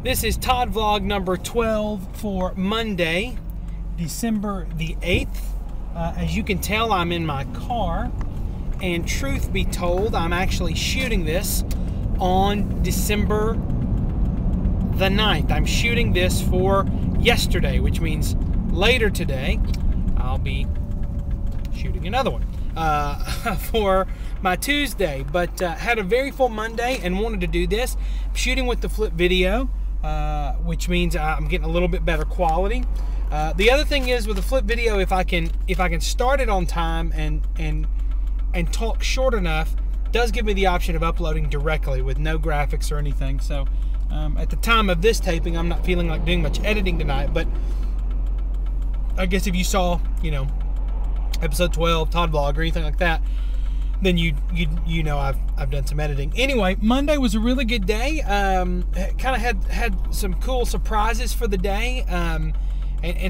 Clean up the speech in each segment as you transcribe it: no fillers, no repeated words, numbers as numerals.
This is Todd vlog number 12 for Monday, December the 8th. As you can tell, I'm in my car, and truth be told, I'm actually shooting this on December the 9th. I'm shooting this for yesterday, which means later today, I'll be shooting another one for my Tuesday. But had a very full Monday and wanted to do this. I'm shooting with the flip video, which means I'm getting a little bit better quality. The other thing is with the flip video, if I can start it on time and talk short enough, it does give me the option of uploading directly with no graphics or anything. So at the time of this taping, I'm not feeling like doing much editing tonight, but I guess if you saw, you know, episode 12 Todd vlog or anything like that, then you know I've done some editing. Anyway, Monday was a really good day. Kind of had some cool surprises for the day, and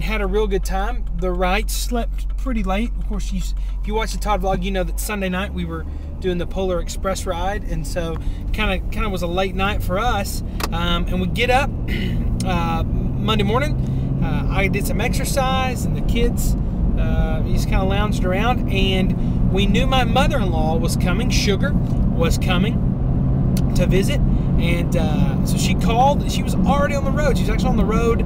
had a real good time. The Wrights slept pretty late. Of course, if you watch the Todd vlog, you know that Sunday night we were doing the Polar Express ride, and so kind of was a late night for us. And we get up Monday morning. I did some exercise, and the kids just kind of lounged around, and we knew my mother-in-law was coming. Sugar was coming to visit, and so she called. She was already on the road. She was actually on the road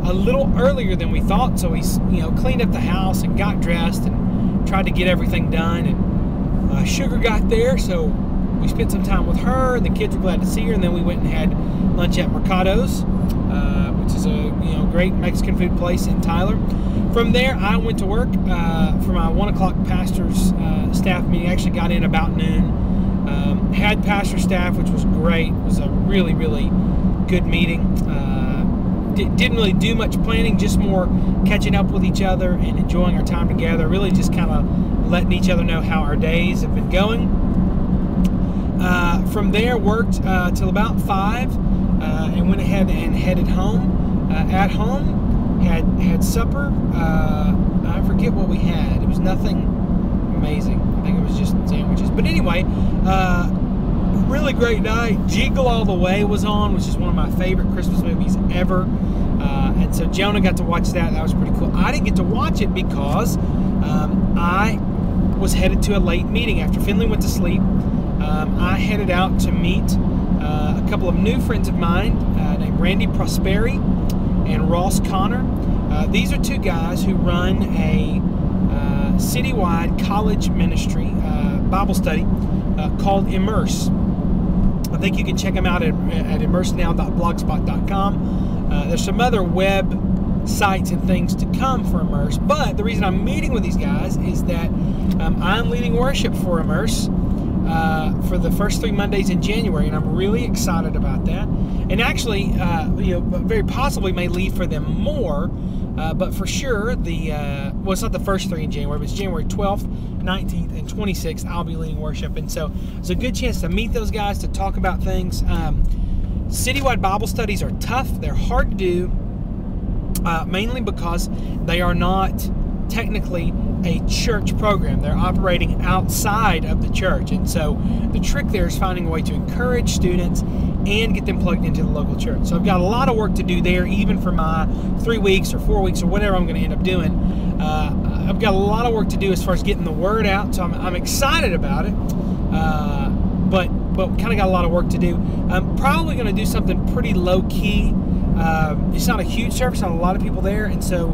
a little earlier than we thought. So we, cleaned up the house and got dressed and tried to get everything done. And Sugar got there, so we spent some time with her, and the kids were glad to see her. And then we went and had lunch at Mercado's, which is a great Mexican food place in Tyler. From there, I went to work for my 1 o'clock pastor's staff meeting. I actually got in about noon. Had pastor staff, which was great. It was a really, really good meeting. Didn't really do much planning, just more catching up with each other and enjoying our time together. Really just kind of letting each other know how our days have been going. From there, worked till about 5 and went ahead and headed home. At home, had supper. I forget what we had. It was nothing amazing. I think it was just sandwiches. But anyway, really great night. Jingle All the Way was on, which is one of my favorite Christmas movies ever. And so Jonah got to watch that. That was pretty cool. I didn't get to watch it because I was headed to a late meeting. After Finley went to sleep, I headed out to meet a couple of new friends of mine named Randy Prosperi and Ross Connor. These are two guys who run a citywide college ministry Bible study called Immerse. I think you can check them out at immersenow.blogspot.com. There's some other web sites and things to come for Immerse, but the reason I'm meeting with these guys is that I'm leading worship for Immerse for the first 3 Mondays in January, and I'm really excited about that. And actually, very possibly may leave for them more, but for sure, well, it's not the first 3 in January, but it's January 12th, 19th, and 26th, I'll be leading worship. And so it's a good chance to meet those guys, to talk about things. Citywide Bible studies are tough. They're hard to do, mainly because they are not technically a church program. They're operating outside of the church. And so the trick there is finding a way to encourage students and get them plugged into the local church. So I've got a lot of work to do there, even for my 3 weeks or 4 weeks or whatever I'm going to end up doing. I've got a lot of work to do as far as getting the word out. So I'm excited about it, but kind of got a lot of work to do. I'm probably going to do something pretty low-key. It's not a huge service, not a lot of people there, and so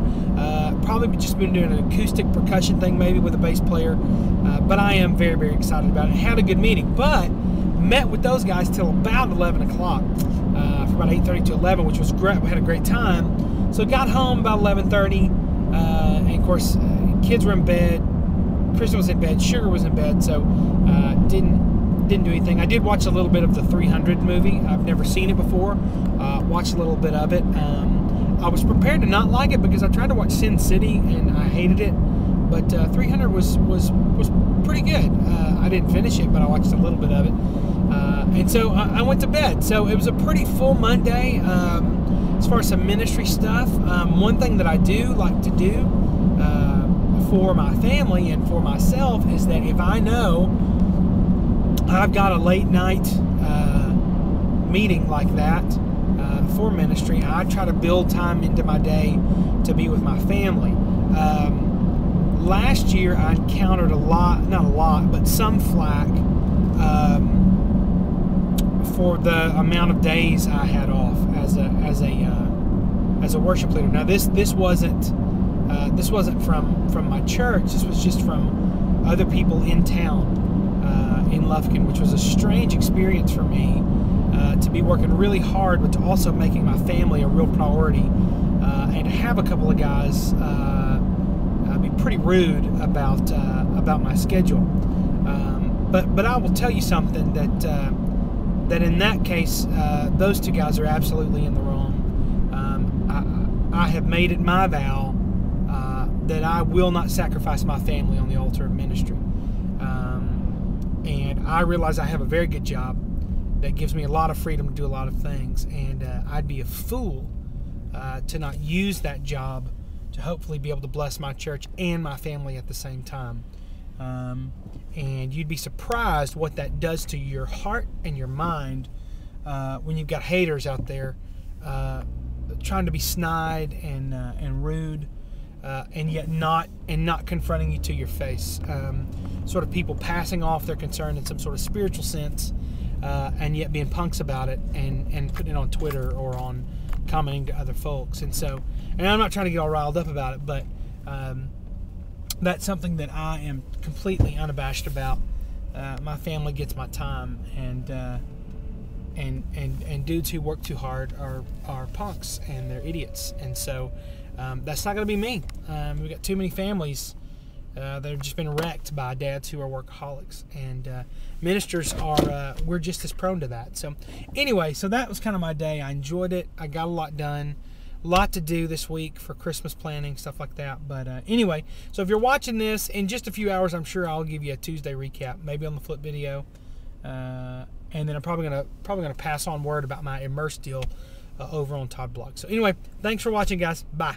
probably just been doing an acoustic percussion thing, maybe with a bass player. But I am very, very excited about it. Had a good meeting, but met with those guys till about 11 o'clock, from about 8:30 to 11, which was great. We had a great time. So got home about 11:30, and of course, kids were in bed. Kristen was in bed. Sugar was in bed, so didn't do anything. I did watch a little bit of the 300 movie. I've never seen it before. Watched a little bit of it. I was prepared to not like it because I tried to watch Sin City and I hated it. But 300 was pretty good. I didn't finish it, but I watched a little bit of it. And so I went to bed. So it was a pretty full Monday as far as some ministry stuff. One thing that I do like to do for my family and for myself is that if I know I've got a late night meeting like that for ministry. I try to build time into my day to be with my family. Last year I encountered not a lot, but some flack for the amount of days I had off as a worship leader. Now this wasn't from my church. This was just from other people in town in Lufkin, which was a strange experience for me to be working really hard, but to also making my family a real priority, and to have a couple of guys be pretty rude about my schedule. But I will tell you something, that in that case, those two guys are absolutely in the wrong. I have made it my vow that I will not sacrifice my family on the altar of ministry. And I realize I have a very good job that gives me a lot of freedom to do a lot of things, and I'd be a fool to not use that job to hopefully be able to bless my church and my family at the same time. And you'd be surprised what that does to your heart and your mind when you've got haters out there trying to be snide and rude, and yet not confronting you to your face. Sort of people passing off their concern in some sort of spiritual sense, and yet being punks about it and putting it on Twitter or on commenting to other folks. And I'm not trying to get all riled up about it, but that's something that I am completely unabashed about. My family gets my time, and dudes who work too hard are punks and they're idiots. And so that's not going to be me. We've got too many families that have just been wrecked by dads who are workaholics, and ministers are we're just as prone to that. So anyway, so that was kind of my day. I enjoyed it. I got a lot done. A lot to do this week for Christmas planning, stuff like that. But anyway, so if you're watching this in just a few hours, I'm sure I'll give you a Tuesday recap, maybe on the flip video, and then I'm probably gonna pass on word about my Immerse deal over on Todd blog. So anyway, thanks for watching, guys. Bye.